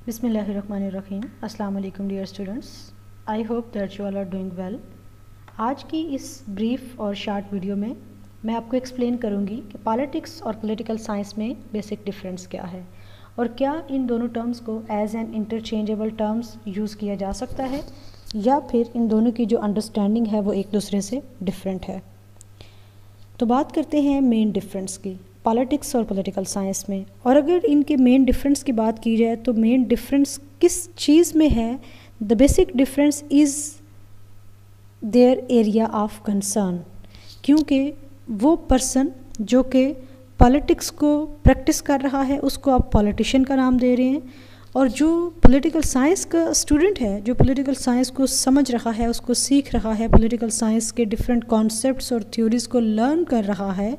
बिस्मिल्लाहिर्रहमानिर्रहीम। अस्सलाम वालेकुम dear students, I hope that you all are doing well. आज की इस ब्रीफ और शार्ट वीडियो में मैं आपको एक्सप्लेन करूंगी कि पॉलिटिक्स और पॉलिटिकल साइंस में बेसिक डिफरेंस क्या है और क्या इन दोनों टर्म्स को as an interchangeable terms use किया जा सकता है या फिर इन दोनों की जो अंडरस्टैंडिंग है वो एक दूसरे से डिफरेंट है। तो बात करते हैं मेन डिफरेंस की पॉलिटिक्स और पॉलिटिकल साइंस में। और अगर इनके मेन डिफरेंस की बात की जाए तो मेन डिफरेंस किस चीज़ में है? The basic difference is their area of concern, क्योंकि वो पर्सन जो कि पॉलिटिक्स को प्रैक्टिस कर रहा है उसको आप पॉलिटिशियन का नाम दे रहे हैं, और जो पॉलिटिकल साइंस का स्टूडेंट है, जो पॉलिटिकल साइंस को समझ रहा है, उसको सीख रहा है, पॉलिटिकल साइंस के डिफरेंट कॉन्सेप्ट्स और थ्योरीज़ को लर्न कर रहा है,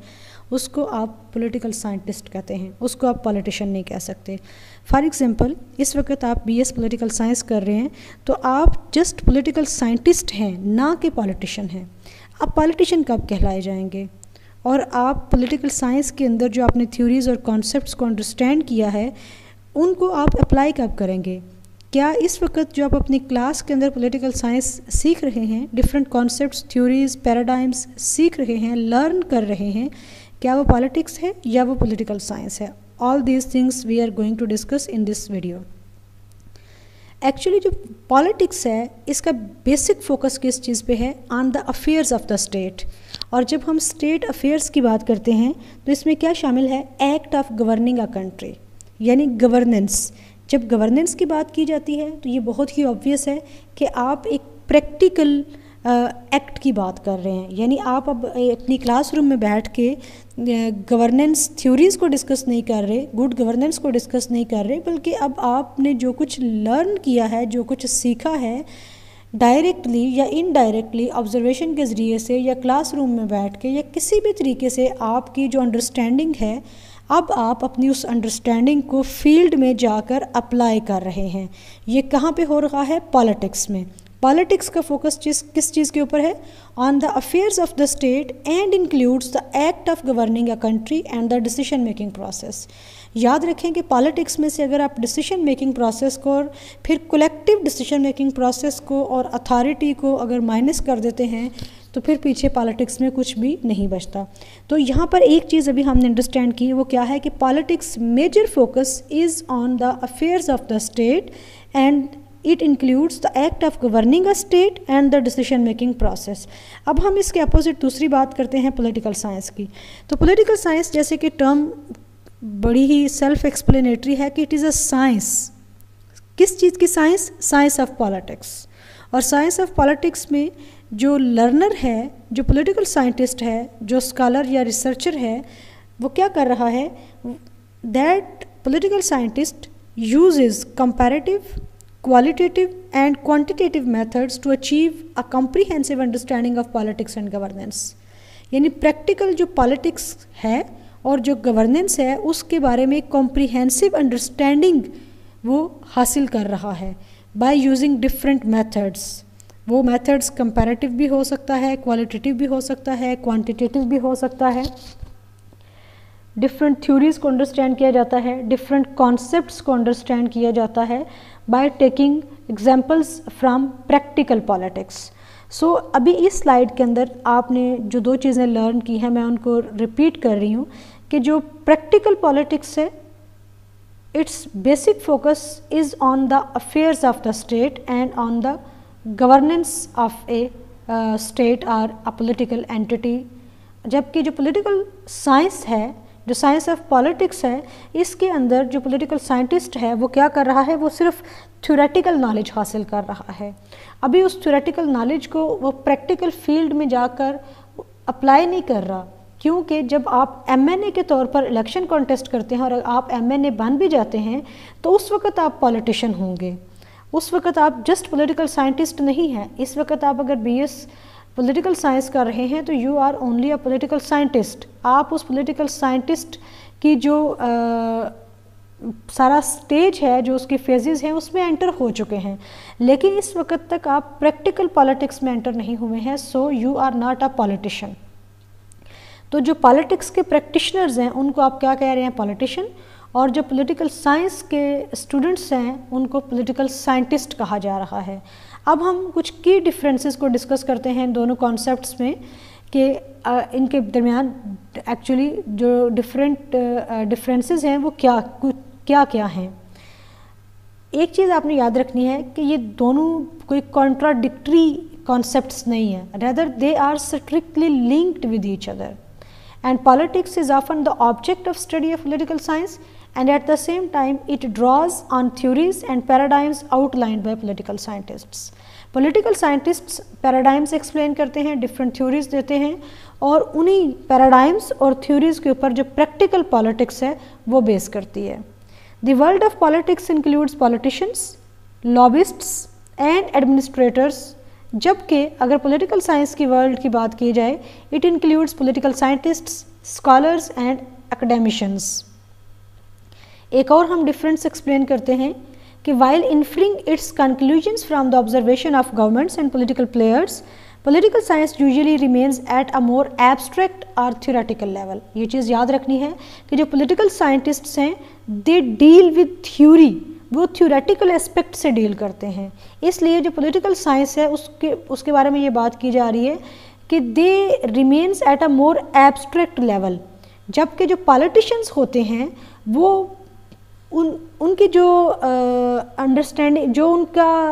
उसको आप पॉलिटिकल साइंटिस्ट कहते हैं, उसको आप पॉलिटिशियन नहीं कह सकते। फॉर एग्जांपल, इस वक्त आप बीएस पॉलिटिकल साइंस कर रहे हैं तो आप जस्ट पॉलिटिकल साइंटिस्ट हैं, ना कि पॉलिटिशियन हैं। आप पॉलिटिशियन कब कहलाए जाएंगे? और आप पॉलिटिकल साइंस के अंदर जो आपने थ्योरीज़ और कॉन्सेप्ट्स को अंडरस्टैंड किया है उनको आप अप्लाई कब करेंगे? क्या इस वक्त जो आप अपनी क्लास के अंदर पॉलिटिकल साइंस सीख रहे हैं, डिफरेंट कॉन्सेप्ट्स, थ्योरीज़, पैराडाइम्स सीख रहे हैं, लर्न कर रहे हैं, क्या वो पॉलिटिक्स है या वो पॉलिटिकल साइंस है? All these things we are going to discuss in this video. Actually जो पॉलिटिक्स है इसका बेसिक फोकस किस चीज़ पे है? On the affairs of the state. और जब हम स्टेट अफेयर्स की बात करते हैं तो इसमें क्या शामिल है? Act of governing a country, यानी गवर्नेंस। जब गवर्नेंस की बात की जाती है तो ये बहुत ही ऑब्वियस है कि आप एक प्रैक्टिकल एक्ट की बात कर रहे हैं, यानी आप अब अपनी क्लासरूम में बैठ के गवर्नेंस थ्योरीज़ को डिस्कस नहीं कर रहे, गुड गवर्नेंस को डिस्कस नहीं कर रहे, बल्कि अब आपने जो कुछ लर्न किया है, जो कुछ सीखा है, डायरेक्टली या इनडायरेक्टली ऑब्जर्वेशन के ज़रिए से या क्लासरूम में बैठ के या किसी भी तरीके से आपकी जो अंडरस्टैंडिंग है, अब आप अपनी उस अंडरस्टैंडिंग को फील्ड में जाकर अप्लाई कर रहे हैं। ये कहाँ पे हो रहा है? पॉलिटिक्स में। पॉलिटिक्स का फोकस किस चीज़ के ऊपर है? On the affairs of the state and includes the act of governing a country and the decision making process. याद रखें कि पॉलिटिक्स में से अगर आप डिसीजन मेकिंग प्रोसेस को और फिर कलेक्टिव डिसीजन मेकिंग प्रोसेस को और अथॉरिटी को अगर माइनस कर देते हैं तो फिर पीछे पॉलिटिक्स में कुछ भी नहीं बचता। तो यहाँ पर एक चीज़ अभी हमने अंडरस्टैंड की, वो क्या है कि politics major focus is on the affairs of the state and it includes the act of governing a state and the decision making process. अब हम इसके अपोजिट दूसरी बात करते हैं पॉलिटिकल साइंस की। तो पॉलिटिकल साइंस जैसे कि टर्म बड़ी ही सेल्फ एक्सप्लेनेटरी है कि इट इज़ अ साइंस। किस चीज़ की साइंस? Science of politics. और साइंस ऑफ पॉलिटिक्स में जो लर्नर है, जो पॉलिटिकल साइंटिस्ट है, जो स्कॉलर या रिसर्चर है, वो क्या कर रहा है? That political scientist uses comparative, qualitative and quantitative methods to achieve a comprehensive understanding of politics and governance। यानी प्रैक्टिकल जो पॉलिटिक्स है और जो गवर्नेंस है उसके बारे में कॉम्प्रिहेंसिव अंडरस्टैंडिंग वो हासिल कर रहा है बाय यूजिंग डिफरेंट मेथड्स। वो मेथड्स कंपैरेटिव भी हो सकता है, क्वालिटेटिव भी हो सकता है, क्वांटिटेटिव भी हो सकता है। डिफरेंट थ्योरीज़ को अंडरस्टैंड किया जाता है, डिफरेंट कॉन्सेप्ट्स को अंडरस्टैंड किया जाता है by taking examples from practical politics. So अभी इस स्लाइड के अंदर आपने जो दो चीज़ें लर्न की हैं मैं उनको रिपीट कर रही हूँ कि जो प्रैक्टिकल पॉलिटिक्स है it's basic focus is on the affairs of the state and on the governance of A state और अ पॉलिटिकल एंटिटी। जबकि जो पॉलिटिकल साइंस है, जो साइंस ऑफ पॉलिटिक्स है, इसके अंदर जो पॉलिटिकल साइंटिस्ट है वो क्या कर रहा है? वो सिर्फ थ्योरेटिकल नॉलेज हासिल कर रहा है। अभी उस थ्योरेटिकल नॉलेज को वो प्रैक्टिकल फील्ड में जाकर अप्लाई नहीं कर रहा, क्योंकि जब आप एमएनए के तौर पर इलेक्शन कॉन्टेस्ट करते हैं और आप एमएनए बन भी जाते हैं तो उस वक्त आप पॉलिटिशियन होंगे, उस वक्त आप जस्ट पॉलिटिकल साइंटिस्ट नहीं हैं। इस वक्त आप अगर बीएस पॉलिटिकल साइंस कर रहे हैं तो you are only a political scientist. आप उस पॉलिटिकल साइंटिस्ट की जो सारा स्टेज है, जो उसकी फेजेस हैं, उसमें एंटर हो चुके हैं, लेकिन इस वक्त तक आप प्रैक्टिकल पॉलिटिक्स में एंटर नहीं हुए हैं। So you are not a politician. तो जो पॉलिटिक्स के प्रैक्टिशनर्स हैं उनको आप क्या कह रहे हैं? पॉलिटिशियन। और जो पॉलिटिकल साइंस के स्टूडेंट्स हैं उनको पॉलिटिकल साइंटिस्ट कहा जा रहा है। अब हम कुछ की डिफरेंसेस को डिस्कस करते हैं इन दोनों कॉन्सेप्ट्स में कि इनके दरमियान एक्चुअली जो डिफरेंसेस हैं वो क्या क्या हैं। एक चीज़ आपने याद रखनी है कि ये दोनों कोई कॉन्ट्राडिक्टरी कॉन्सेप्ट्स नहीं है, rather they are strictly linked with each other, and politics is often the object of study of political science, and at the same time it draws on theories and paradigms outlined by political scientists. Political scientists paradigms explain करते हैं, different theories देते हैं, और उन्हीं paradigms और theories के ऊपर जो practical politics है वो बेस करती है। The world of politics includes politicians, lobbyists and administrators, जबकि अगर पॉलिटिकल साइंस की वर्ल्ड की बात की जाए it includes political scientists, scholars and academicians. एक और हम डिफरेंस एक्सप्लेन करते हैं कि while inferring its conclusions from the observation of governments and political players, political science usually remains at a more abstract और थ्योरेटिकल लेवल। ये चीज़ याद रखनी है कि जो पॉलिटिकल साइंटिस्ट्स हैं दे डील विद थ्योरी, वो थ्योरेटिकल एस्पेक्ट से डील करते हैं। इसलिए जो पॉलिटिकल साइंस है उसके बारे में ये बात की जा रही है कि they remains at a more abstract level, जबकि जो पॉलिटिशियंस होते हैं वो उनकी जो अंडरस्टैंडिंग, जो उनका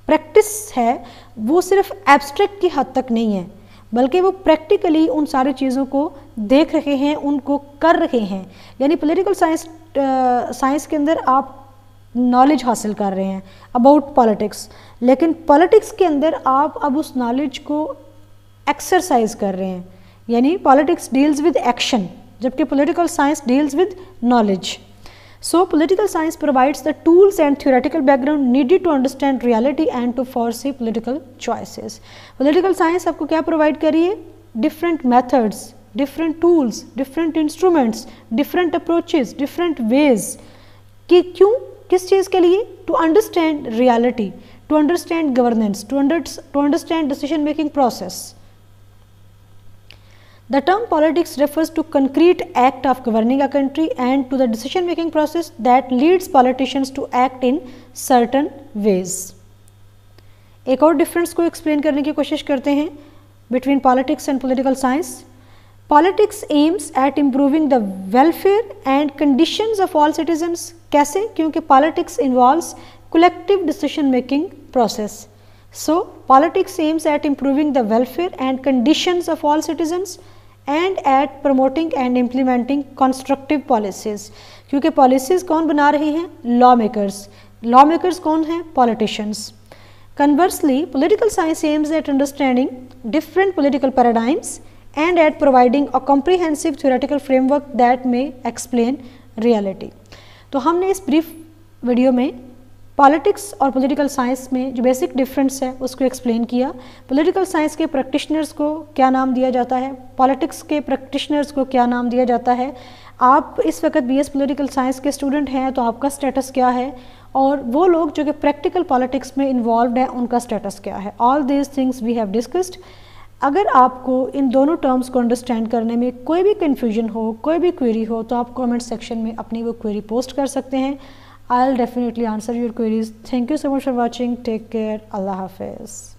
प्रैक्टिस है वो सिर्फ एब्स्ट्रैक्ट की हद तक नहीं है, बल्कि वो प्रैक्टिकली उन सारी चीज़ों को देख रहे हैं, उनको कर रहे हैं। यानी पॉलिटिकल साइंस के अंदर आप नॉलेज हासिल कर रहे हैं अबाउट पॉलिटिक्स, लेकिन पॉलिटिक्स के अंदर आप अब उस नॉलेज को एक्सरसाइज कर रहे हैं। यानी पॉलिटिक्स डील्स विद एक्शन, जबकि political science deals with knowledge. So political science provides the tools and theoretical background needed to understand reality and to foresee political choices. Political science आपको क्या provide कर रही है? Different methods, different tools, different instruments, different approaches, different ways कि क्यों, किस चीज़ के लिए? To understand reality, to understand governance, to understand decision making process. The term politics refers to concrete act of governing a country and to the decision making process that leads politicians to act in certain ways. एक और difference को explain करने की कोशिश करते हैं between politics and political science. Politics aims at improving the welfare and conditions of all citizens. कैसे? क्योंकि politics involves collective decision making process. So politics aims at improving the welfare and conditions of all citizens and at promoting and implementing constructive policies. क्योंकि policies कौन बना रहे हैं? lawmakers. lawmakers कौन हैं? politicians. Conversely, political science aims at understanding different political paradigms and at providing a comprehensive theoretical framework that may explain reality. तो हमने इस ब्रीफ वीडियो में पॉलिटिक्स और पॉलिटिकल साइंस में जो बेसिक डिफरेंस है उसको एक्सप्लेन किया। पॉलिटिकल साइंस के प्रैक्टिशनर्स को क्या नाम दिया जाता है, पॉलिटिक्स के प्रैक्टिशनर्स को क्या नाम दिया जाता है। आप इस वक्त बीएस पॉलिटिकल साइंस के स्टूडेंट हैं तो आपका स्टेटस क्या है, और वो लोग जो कि प्रैक्टिकल पॉलिटिक्स में इन्वॉल्व हैं उनका स्टेटस क्या है। All these things we have discussed. अगर आपको इन दोनों टर्म्स को अंडरस्टैंड करने में कोई भी कन्फ्यूजन हो, कोई भी क्वेरी हो, तो आप कमेंट सेक्शन में अपनी वो क्वेरी पोस्ट कर सकते हैं। I'll definitely answer your queries. Thank you so much for watching. Take care. Allah Hafiz.